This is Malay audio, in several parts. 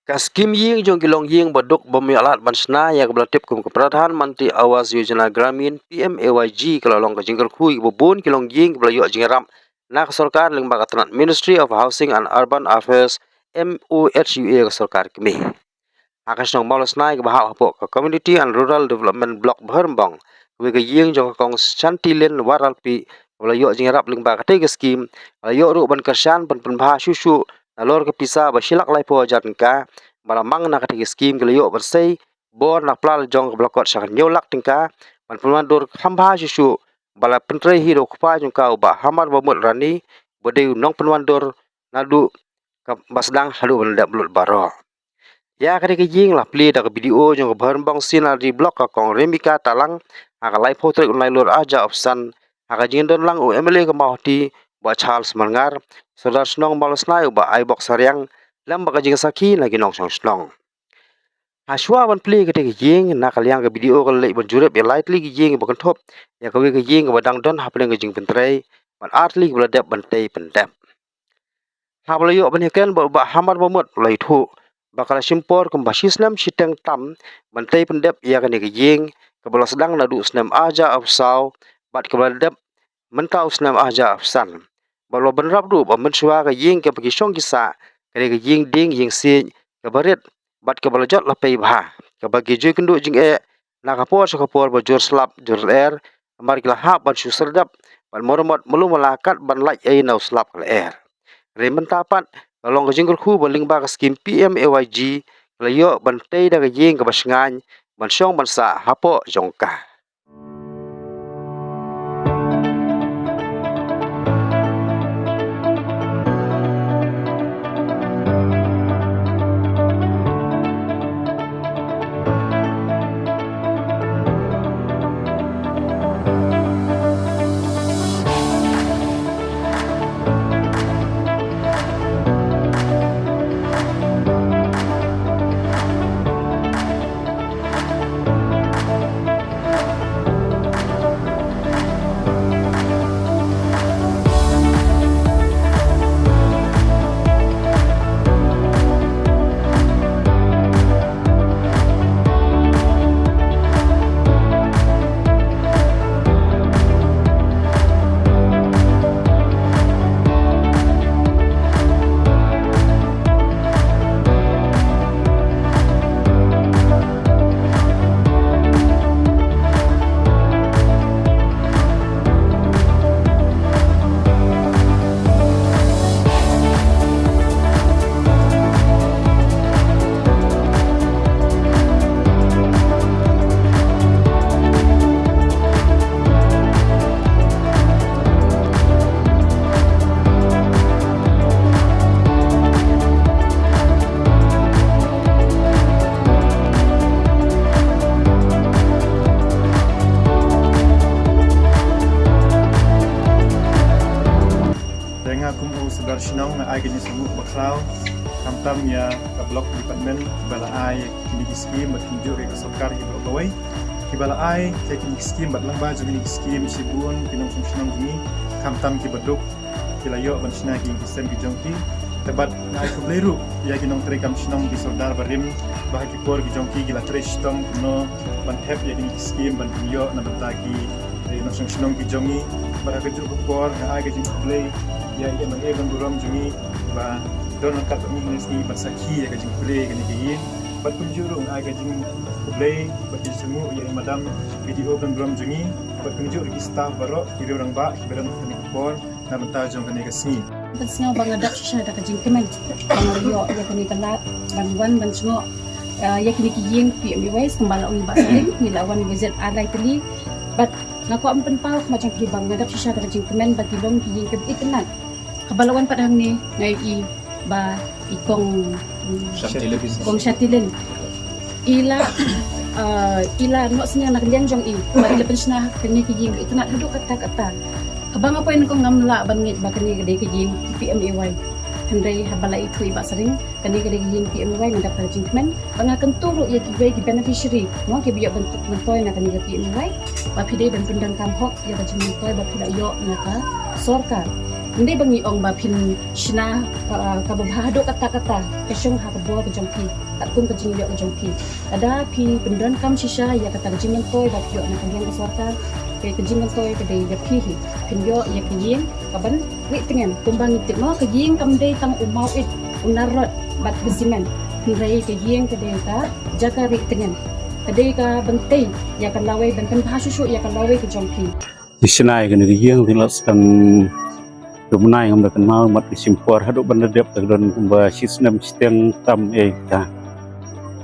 Kaskim ying jong kilong ying baduk bumi alat bansna ya kebelatip kum ke Pradhan Menteri Awas Yojana Gramin PMAYG kelalong ke jingkar kui bubun kilong ying kebelayu jingaram nak sarkar ling bakatran Ministry of Housing and Urban Affairs MOHUA ke sarkar kemi. Akas nong malas nai ke bahak hapok ke Community and Rural Development Block Berembang kui ke ying jong kong Chantilin waralpi kebelayu jingarap ling bakatai ke skim kebelayu ru ban kersan ban penbah susu nalor ke pisa basilak lai po jatnka malamang nak kati skim kelayo bersei bor nak plal jong ke blokot syakan nyolak tingka man pemandur hamba susu bala pentrei hiro kupa jongka ubah hamar bomut rani bodeu nong pemandur nadu ke basdang hadu benda belut baro ya kati ke jing lah pli dak video jong ke berembang sinar di blok ka kong remika talang aka lai potrek unai lur aja opsan aka jingdon lang u emele ke mahti ba Charles Mangar Saudara senong balas nai ba ai bok saryang lam baka jing saki lagi nong song senong. Haswa ban pli ke jing nak kaliang ke video ke lek ban jurep ya lightly ke jing bakan top ya ke jing ke badang don hapling ke jing pentrei ban artli ke ladap ban tei pendap. Habla yo ban heken ba hamar bomot lai thu bakal simpor ke basis nam siteng tam ban tei pendap ya ke jing ke bola sedang nadu senam aja afsau bat ke ladap mentau senam aja afsan. Balau benrap du ba mensua ka ying ke bagi song kisa kare ke ying ding ying si ke barit bat ke balajot la pei bah ke bagi jui kendu jing na kapor so kapor ba jor slap jor air mar kila ha ban su serdap ban moromot melu malakat ban laj nau slap kala air re mentapat long ke jing ku baling ba ka skim PMAYG la yo ban tei da ke ying ke basngan ban song ban sa hapo jongka. Saudara senang na ay ganyan sungguh baklaw kamtam ya ka blok department kibala ay kini skim bat kinjo ke sarkar ibro bawai kibala ay kini skim bat lang ba jumi skim sibun kinong senang gini kamtam kibaduk kilayo ban sina ki sistem ki jongki tebat na ay kubleru ya kinong tre kam senang di saudara barim bahagi por ki jongki gila tre stom no ban hep ya kini skim ban kinyo na batagi no senang ki jongi bahagi ju por na ay ganyan kublay ya ia mengevan buram jungi ba don kat ministry basaki ya kajing play kan diin bat penjurung ai kajing play bat semu ya madam video kan buram jungi bat penjur ki staff baro kiri orang ba kiberan kan por na menta jong kan kesni ban singo bangadak sha da kajing kemen bangario ya kan telat banwan ban singo ya kini kijing PMAY kembala ui ba saling ni lawan visit alai teli bat nako ampen pau macam ki bangadak sha da kajing kemen bat dilong kijing ke itenat kabalawan padang ni ngai ba ikong kong Chantilin ila no senya nak lian jong ba ila pensna kini kijing itu nak duduk kata habang apa yang kong ngamla bangit ba kini gede kijing PMAY handai habala itu iba sering kini gede kijing PMAY ngadap kijing men bangakan turu ya kibai ki beneficiary mo ki biya bentuk mentoy na kini PMAY ba pide ben pendang kamhok ya kijing mentoy ba pida yo naka sorka Hindi bangi ong bapin shina kababahado kata-kata kasyong hakabawa ke jongpi at kung kajing yo ke jongpi ada pi pendon kam shisha ya kata kajing toy bap yo na kajing kaswarta ke kajing toy ke dei ya pi pin yo ya kajing kaban wi tengen kumbang itik no kajing kam dei tang umau it unarot bat besimen pinrai kajing ke dei ta jaga ri tengen kadai ka bentai ya kan lawai benten bahasusu ya kan lawai ke jongpi di sini kan yang tidak sedang Rumnai ngam dakan mau mat isimpor haduk benda dep takdon kumba sistem sistem tam ta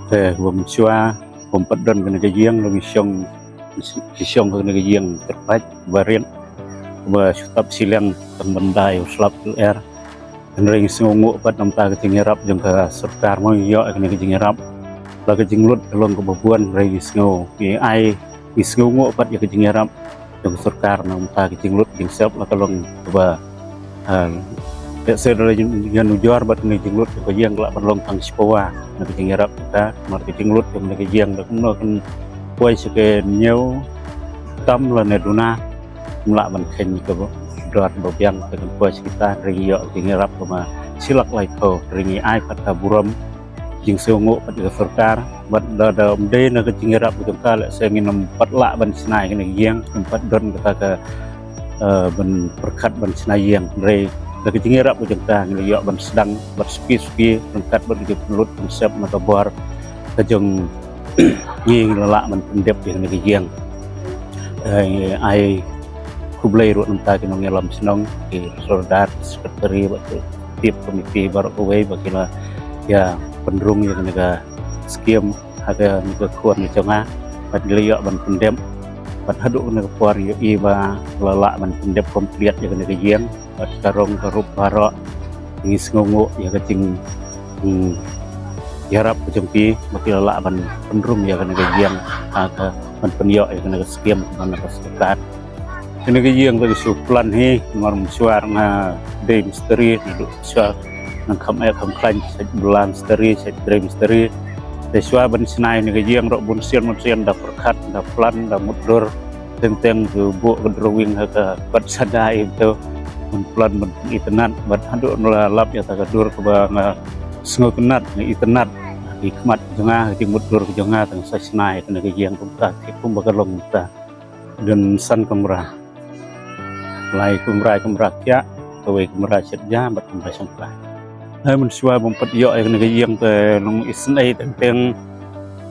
te bom chua bom padon kena gajiang lebih syong kena gajiang terbaik barian kumba sutap silang tan bandai uslap er ring sungu pat nam ta ketingerap jeng ka serkar mau yo kena ketingerap la kejinglut telong kebabuan ring sungu ai sungu pat ya ketingerap jeng serkar nam ta kejinglut jeng siap la telong ba saya dari yang ujar bat ni jenglut ke yang kelak berlong tang sepawa nak jengerap kita mar ke jenglut yang nak yang dak no kan kuai seke nyau tam la ne duna mlak ban khen ke dor bobiang ke kuai kita rio jengerap sama silak lai ko ringi ai kata buram jing sungu pat ke serkar bat da de nak jengerap ke kala saya ngin empat lak ban senai ke yang empat don kita ke ban perkat ban senayang re da ketingerap ujung ta ngeliok ban sedang bersepi-sepi rengkat ban ke pelut konsep mata bor kejeng nging lelak ban pendep yang negiyang ai kublai ru nta ke ngelam senong ke sordar sekretari batu tip komite barokway bakila ya pendrung yang nega skim ada nega kuat ngeconga ban ngeliok ban pendep pat haduk na kuar yo iba lala man pendep komplit ya kena gajian pat karong karup barok ngis ngungu ya kecing yarap kejempi mati lala man pendrum ya kena gajian aga man penyo ya kena skiem mana kesekat kena gajian bagi suplan he norm suar na de misteri duduk suar nang kam klan bulan misteri set misteri Deswa ban senai ni gajiang rok bunsian da perkat da plan da mudur teng ke bu drawing ka bat sadai itu plan ban itenan bat hadu lap ya ta dur ke bang sengo kenat ni itenat di kemat jengah di mudur ke jengah teng senai kena gajiang kumta kum bagalong ta dan san kemrah lai kemrah kya kawe kemrah setja bat kemrah sampah hai mensua bompat yo ai kena gajiang te nong isnai teng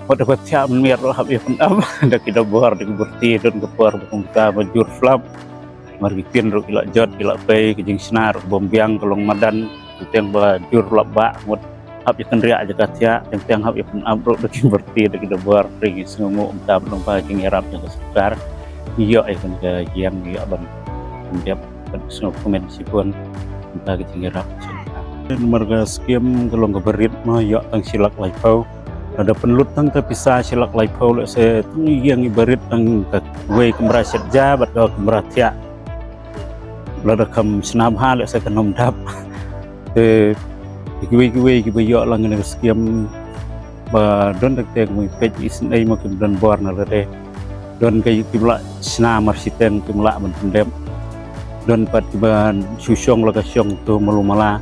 hot dapat siap miar hab ifan am da kita bor di berti don kepor kumta bajur flap margitin ro ila jot ila pay kejing senar bombiang kolong madan teng bajur labak mut hab ikan ria aja katya teng hab ifan am ro di berti da kita bor ri sungu umta belum paging erap yang sekar yo ai kena gajiang yo ban ndep sungu komen sipun umta kejing erap marga skim kelong keberit mah ya tang silak laipau ada penelut tang terpisah silak laipau le se tang yang ibarit tang wei kemra setja bat ka kemra tia lada kam senam ha le se kanom dap kiwi yo lang ne skim ba don tak tek mu pej isin ai ma kim don bor na le don kai kimla sna marsiten kimla ban pendem don pat ban susong la ka syong tu malumala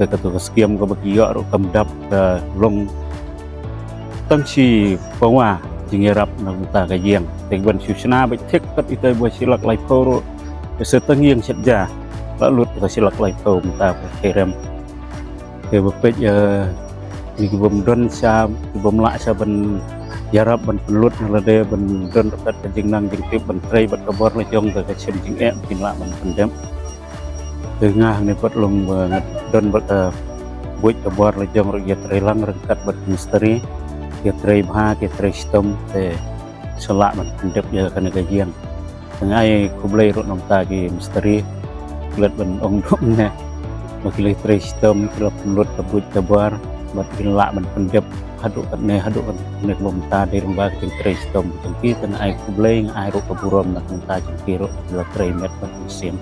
ketua skiem ke bagi yo ro kamdap ke long tangsi pawa jingerap na uta gajiang tegban susna ba tek kat ita bo silak lai poro seteng yang setja lalu kita silak lai pau muta kerem ke bepet ya ni bom don sa bom la sa ban yarap ban pelut na lade ban don kat kajing nang jing tip ban trei bat kabor le jong ke chen jing e pin la ban pendem tengah ni pat long don bat buat kabor le jong ro ya trelang rengkat bat misteri ya trei bha ke trei stom te selak ban pendep ya kana gajian tengah ai kublai ro nom ta ki misteri let ban ong dong ne makilai trei stom kilo pelut kabut kabor bat hilak ban pendep haduk kat ne bom ta de rumba ke trei stom tengki tengah ai kublai ai ro kaburom na ta jengki ro trei met bat mesin